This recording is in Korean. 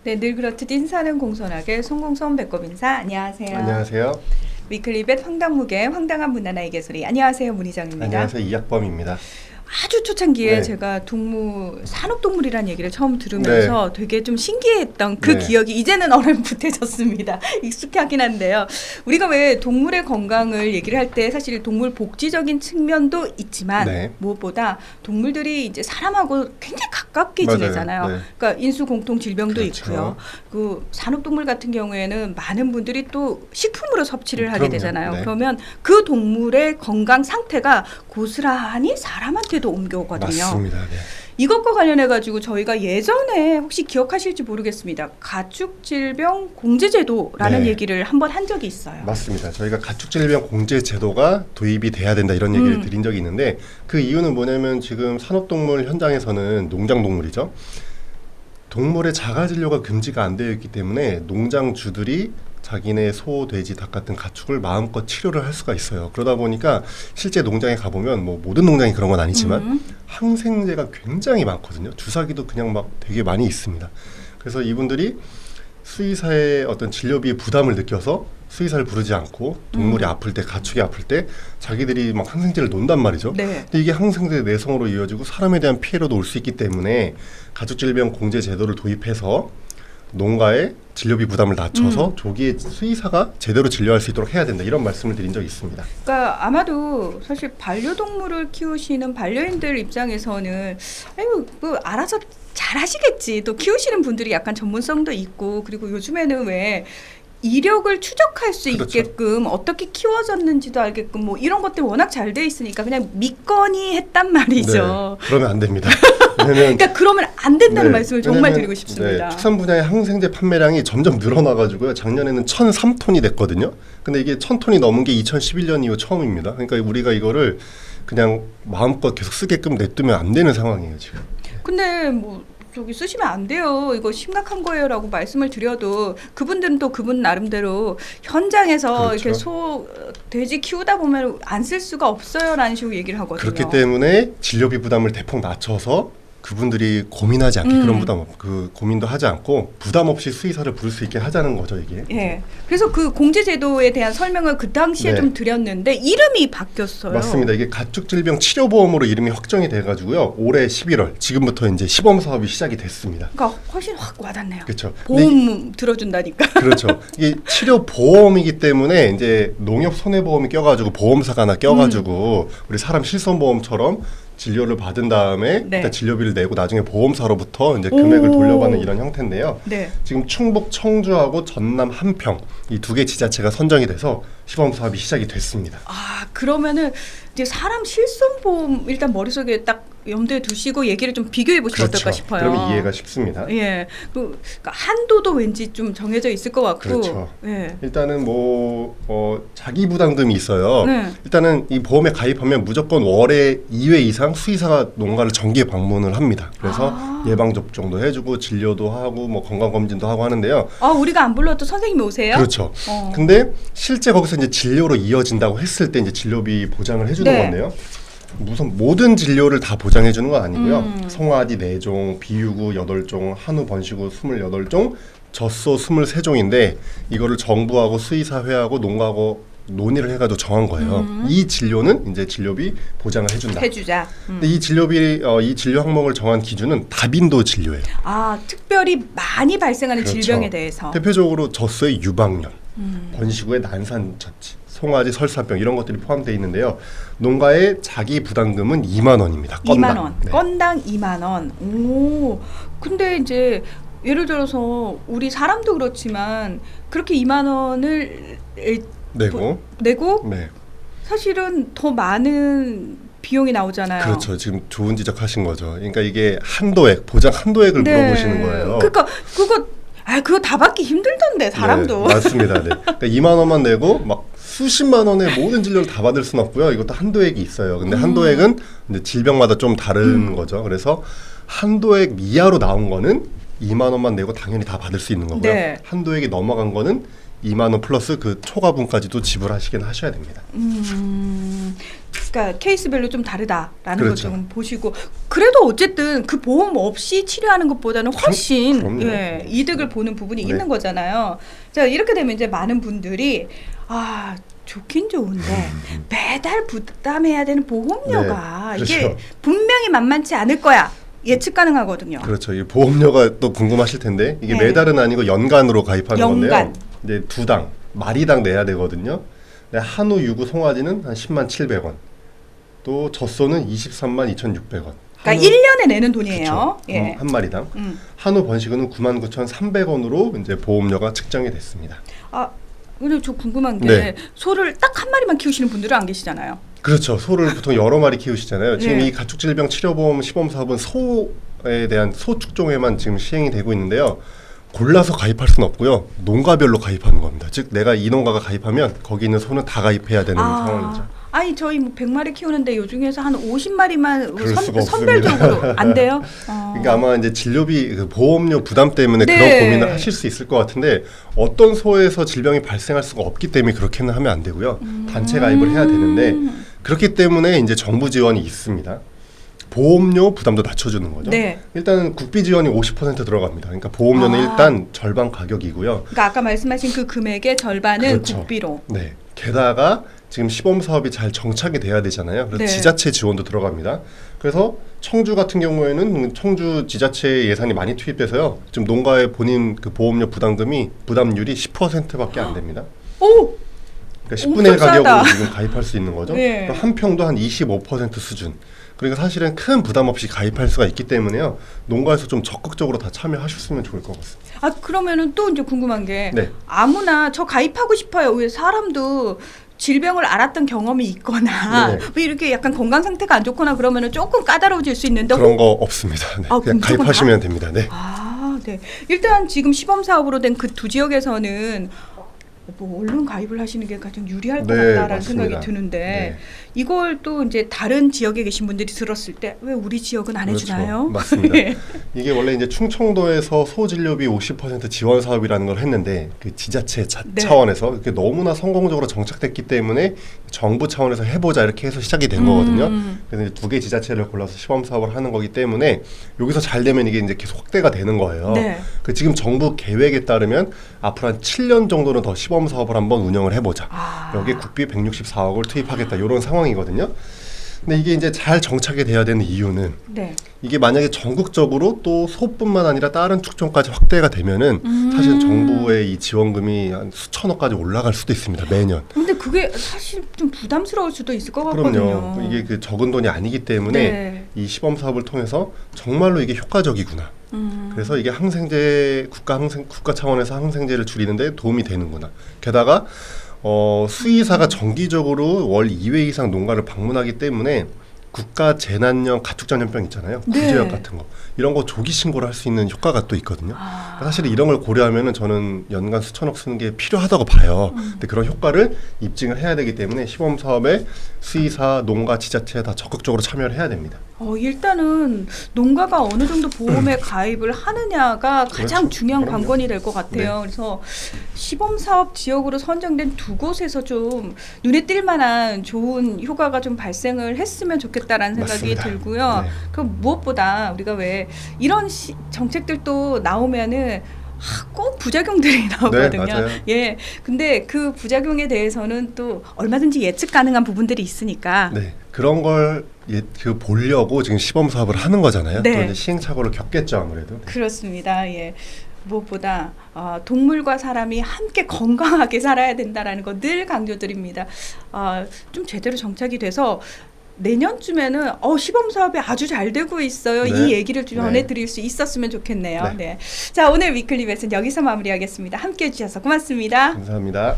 네, 늘 그렇듯 인사는 공손하게 송공손 배꼽 인사. 안녕하세요. 안녕하세요. 위클리벳 황당무계 황당한 문화나의 개소리. 안녕하세요, 문희정입니다. 안녕하세요. 이학범입니다. 아주 초창기에 네. 제가 산업동물이라는 얘기를 처음 들으면서 되게 좀 신기했던 그 네. 기억이 이제는 어렴풋해졌습니다. 익숙하긴 한데요. 우리가 왜 동물의 건강을 얘기를 할 때 사실 동물 복지적인 측면도 있지만 네. 무엇보다 동물들이 이제 사람하고 굉장히 가깝게 맞아요. 지내잖아요. 네. 그러니까 인수 공통 질병도 그렇죠. 있고요. 그 산업동물 같은 경우에는 많은 분들이 또 식품으로 섭취를 하게 그럼요. 되잖아요. 네. 그러면 그 동물의 건강 상태가 고스란히 사람한테도 옮겨오거든요. 맞습니다. 네. 이것과 관련해 가지고 저희가 예전에 혹시 기억하실지 모르겠습니다. 가축질병 공제제도라는 네. 얘기를 한번 한 적이 있어요. 맞습니다. 저희가 가축질병 공제 제도가 도입이 돼야 된다 이런 얘기를 드린 적이 있는데 그 이유는 뭐냐면 지금 산업동물 현장에서는 농장동물이죠. 동물의 자가진료가 금지가 안 되어 있기 때문에 농장주들이 자기네 소, 돼지, 닭 같은 가축을 마음껏 치료를 할 수가 있어요. 그러다 보니까 실제 농장에 가보면 뭐 모든 농장이 그런 건 아니지만 항생제가 굉장히 많거든요. 주사기도 그냥 막 되게 많이 있습니다. 그래서 이분들이 수의사의 어떤 진료비의 부담을 느껴서 수의사를 부르지 않고 동물이 아플 때, 가축이 아플 때 자기들이 막 항생제를 놓는단 말이죠. 네. 근데 이게 항생제 내성으로 이어지고 사람에 대한 피해로도 올 수 있기 때문에 가축질병 공제 제도를 도입해서 농가의 진료비 부담을 낮춰서 조기에 수의사가 제대로 진료할 수 있도록 해야 된다 이런 말씀을 드린 적이 있습니다. 그러니까 아마도 사실 반려동물을 키우시는 반려인들 입장에서는 아유 뭐 알아서 잘 하시겠지. 또 키우시는 분들이 약간 전문성도 있고 그리고 요즘에는 왜 이력을 추적할 수 그렇죠. 있게끔 어떻게 키워졌는지도 알게끔 뭐 이런 것들 워낙 잘 돼 있으니까 그냥 믿거니 했단 말이죠. 네, 그러면 안 됩니다. 왜냐면 그러니까 그러면 안 된다는 네, 말씀을 정말 왜냐면, 드리고 싶습니다. 네, 축산 분야의 항생제 판매량이 점점 늘어나가지고요. 작년에는 1,003톤이 됐거든요. 근데 이게 1,000톤이 넘은 게 2011년 이후 처음입니다. 그러니까 우리가 이거를 그냥 마음껏 계속 쓰게끔 냅두면 안 되는 상황이에요 지금. 근데 뭐 저기 쓰시면 안 돼요. 이거 심각한 거예요라고 말씀을 드려도 그분들은 또 그분 나름대로 현장에서 그렇죠. 이렇게 소, 돼지 키우다 보면 안 쓸 수가 없어요라는 식으로 얘기를 하거든요. 그렇기 때문에 진료비 부담을 대폭 낮춰서 그분들이 고민하지 않게 그런 그 고민도 하지 않고 부담 없이 수의사를 부를 수 있게 하자는 거죠 이게. 예. 그래서 그 공제제도에 대한 설명을 그 당시에 네. 좀 드렸는데 이름이 바뀌었어요. 맞습니다. 이게 가축질병 치료보험으로 이름이 확정이 돼가지고요. 올해 11월 지금부터 이제 시범 사업이 시작이 됐습니다. 그러니까 훨씬 확 와닿네요. 그렇죠. 보험 들어준다니까. 그렇죠. 이게 치료 보험이기 때문에 이제 농협 손해보험이 껴가지고 보험사가 하나 껴가지고 우리 사람 실손보험처럼 진료를 받은 다음에 네. 일단 진료비를 내고 나중에 보험사로부터 이제 금액을 돌려받는 이런 형태인데요. 네. 지금 충북 청주하고 전남 한평 이 두 개 지자체가 선정이 돼서 시범 사업이 시작이 됐습니다. 아 그러면은 이제 사람 실손보험 일단 머릿속에 딱 염두에 두시고 얘기를 좀 비교해 보시면 어떨까 싶어요. 그러면 이해가 쉽습니다. 예, 그러니까 한도도 왠지 좀 정해져 있을 것 같고. 그렇죠. 예. 일단은 자기 부담금이 있어요. 네. 일단은 이 보험에 가입하면 무조건 월에 2회 이상 수의사가 농가를 정기에 방문을 합니다. 그래서 예방 접종도 해주고 진료도 하고 뭐 건강 검진도 하고 하는데요. 우리가 안 불러도 선생님이 오세요? 그렇죠. 근데 실제 거기서 이제 진료로 이어진다고 했을 때 이제 진료비 보장을 해주는 네. 건데요. 무슨 모든 진료를 다 보장해 주는 건 아니고요. 송아지 4종, 비유구 8종, 한우 번식우 28종, 젖소 23종인데 이거를 정부하고 수의사회하고 농가하고 논의를 해가지고 정한 거예요. 이 진료는 이제 진료비 보장을 해준다. 해주자. 근데 이 진료비, 이 진료 항목을 정한 기준은 다빈도 진료예요. 특별히 많이 발생하는 그렇죠. 질병에 대해서. 대표적으로 젖소의 유방염, 번식우의 난산처치, 송아지 설사병 이런 것들이 포함되어 있는데요. 농가의 자기 부담금은 2만 원입니다. 건당. 2만 원. 네. 건당 2만 원. 오. 근데 이제 예를 들어서 우리 사람도 그렇지만 그렇게 2만 원을 내고 네. 사실은 더 많은 비용이 나오잖아요. 그렇죠. 지금 좋은 지적하신 거죠. 그러니까 이게 한도액, 보장 한도액을 네. 물어보시는 거예요. 그러니까 그거 다 받기 힘들던데 사람도. 네, 맞습니다. 네. 그러니까 2만 원만 내고 막 수십만 원의 모든 진료를 다 받을 수는 없고요. 이것도 한도액이 있어요. 근데 한도액은 이제 질병마다 좀 다른 거죠. 그래서 한도액 이하로 나온 거는 2만 원만 내고 당연히 다 받을 수 있는 거고요. 네. 한도액이 넘어간 거는 2만 원 플러스 그 초과분까지도 지불하시긴 하셔야 됩니다. 그러니까 그러니까 케이스별로 좀 다르다라는 그렇죠. 것 좀 보시고 그래도 어쨌든 그 보험 없이 치료하는 것보다는 훨씬 그럼요. 예, 이득을 보는 부분이 네. 있는 거잖아요. 자 이렇게 되면 이제 많은 분들이 아 좋긴 좋은데 매달 부담해야 되는 보험료가 네, 이게 그렇죠. 분명히 만만치 않을 거야 예측 가능하거든요. 그렇죠. 이 보험료가 또 궁금하실 텐데 이게 네. 매달은 아니고 연간으로 가입하는 연간. 건데요. 이제 두 당, 마리당 내야 되거든요. 네, 한우, 유구, 송아지는 한 10만 700원. 또 젖소는 23만 2,600원. 그러니까 1년에 내는 돈이에요. 그렇죠. 예. 한 마리당. 음. 한우 번식은 99,300원으로 이제 보험료가 측정이 됐습니다. 아 근데 저 궁금한 게 네. 소를 딱 한 마리만 키우시는 분들은 안 계시잖아요. 그렇죠. 소를 보통 여러 마리 키우시잖아요. 지금 네. 이 가축질병 치료보험 시범 사업은 소에 대한 소 축종에만 지금 시행이 되고 있는데요. 골라서 가입할 수는 없고요. 농가별로 가입하는 겁니다. 즉 내가 이 농가가 가입하면 거기 있는 소는 다 가입해야 되는 상황이죠. 아니 저희 뭐 100마리 키우는데 요 중에서 한 50마리만 그럴 수가 선별적으로 안 돼요? 그러니까 아마 이제 진료비 그 보험료 부담 때문에 네. 그런 고민을 하실 수 있을 것 같은데 어떤 소에서 질병이 발생할 수가 없기 때문에 그렇게는 하면 안 되고요. 단체 가입을 해야 되는데 그렇기 때문에 이제 정부 지원이 있습니다. 보험료 부담도 낮춰주는 거죠. 네. 일단은 국비 지원이 50% 들어갑니다. 그러니까 보험료는 일단 절반 가격이고요. 그러니까 아까 말씀하신 그 금액의 절반은 그렇죠. 국비로. 네. 게다가 지금 시범 사업이 잘 정착이 돼야 되잖아요. 그래서 네. 지자체 지원도 들어갑니다. 그래서 청주 같은 경우에는 청주 지자체 예산이 많이 투입돼서요. 지금 농가의 본인 그 보험료 부담률이 10%밖에 안 됩니다. 오! 그러니까 10분의 1 엄청 가격으로 싸다. 지금 가입할 수 있는 거죠. 네. 그럼 한 평도 한 25% 수준. 그러니까 사실은 큰 부담 없이 가입할 수가 있기 때문에요. 농가에서 좀 적극적으로 다 참여하셨으면 좋을 것 같습니다. 아 그러면은 또 이제 궁금한 게 네. 아무나 저 가입하고 싶어요. 왜 사람도 질병을 알았던 경험이 있거나 네. 뭐 이렇게 약간 건강 상태가 안 좋거나 그러면은 조금 까다로워질 수 있는데 그런 거 없습니다. 네. 아, 그냥 무조건 가입하시면 됩니다. 네. 아, 네. 일단 지금 시범 사업으로 된 그 두 지역에서는 뭐 얼른 가입을 하시는 게 가장 유리할 것 네, 같다라는 맞습니다. 생각이 드는데 네. 이걸 또 이제 다른 지역에 계신 분들이 들었을 때 왜 우리 지역은 안 그렇죠. 해주나요? 맞습니다. 네. 이게 원래 이제 충청도에서 소진료비 50% 지원 사업이라는 걸 했는데 그 지자체 네. 차원에서 이렇게 너무나 성공적으로 정착됐기 때문에 정부 차원에서 해보자 이렇게 해서 시작이 된 거거든요. 그래서 이제 두 개 지자체를 골라서 시범 사업을 하는 거기 때문에 여기서 잘 되면 이게 이제 계속 확대가 되는 거예요. 네. 그 지금 정부 계획에 따르면 앞으로 한 7년 정도는 더 시범 사업을 한번 운영을 해보자. 아. 여기에 국비 164억을 투입하겠다 이런 상황이거든요. 근데 이게 이제 잘 정착이 돼야 되는 이유는 네. 이게 만약에 전국적으로 또 소뿐만 아니라 다른 축종까지 확대가 되면은 사실 정부의 이 지원금이 한 수천억까지 올라갈 수도 있습니다 매년. 근데 그게 사실 좀 부담스러울 수도 있을 것 같거든요. 그럼요. 이게 그 적은 돈이 아니기 때문에 네. 이 시범 사업을 통해서 정말로 이게 효과적이구나. 그래서 이게 항생제 국가 차원에서 항생제를 줄이는데 도움이 되는구나. 게다가 수의사가 정기적으로 월 2회 이상 농가를 방문하기 때문에 국가 재난형 가축전염병 있잖아요. 네. 구제약 같은 거 이런 거 조기 신고를 할 수 있는 효과가 또 있거든요. 사실 이런 걸 고려하면은 저는 연간 수천억 쓰는 게 필요하다고 봐요. 근데 그런 효과를 입증을 해야 되기 때문에 시범 사업에 수의사, 농가, 지자체 다 적극적으로 참여를 해야 됩니다. 일단은 농가가 어느 정도 보험에 가입을 하느냐가 가장 그렇죠. 중요한 그럼요. 관건이 될 것 같아요. 그래서 시범 사업 지역으로 선정된 두 곳에서 좀 눈에 띌 만한 좋은 효과가 좀 발생을 했으면 좋겠다라는 생각이 맞습니다. 들고요. 네. 그 무엇보다 우리가 왜 이런 정책들도 나오면은 꼭 부작용들이 나오거든요. 네, 맞아요. 예. 근데 그 부작용에 대해서는 또 얼마든지 예측 가능한 부분들이 있으니까. 네, 그런 걸 보려고 지금 시범 사업을 하는 거잖아요. 네. 또 이제 시행착오를 겪겠죠 아무래도. 그렇습니다. 예. 무엇보다 동물과 사람이 함께 건강하게 살아야 된다라는 거 늘 강조드립니다. 좀 제대로 정착이 돼서 내년쯤에는 시범 사업이 아주 잘 되고 있어요. 네. 이 얘기를 좀 전해드릴 수 있었으면 좋겠네요. 네. 네. 자, 오늘 위클리 벳은 여기서 마무리하겠습니다. 함께해 주셔서 고맙습니다. 감사합니다.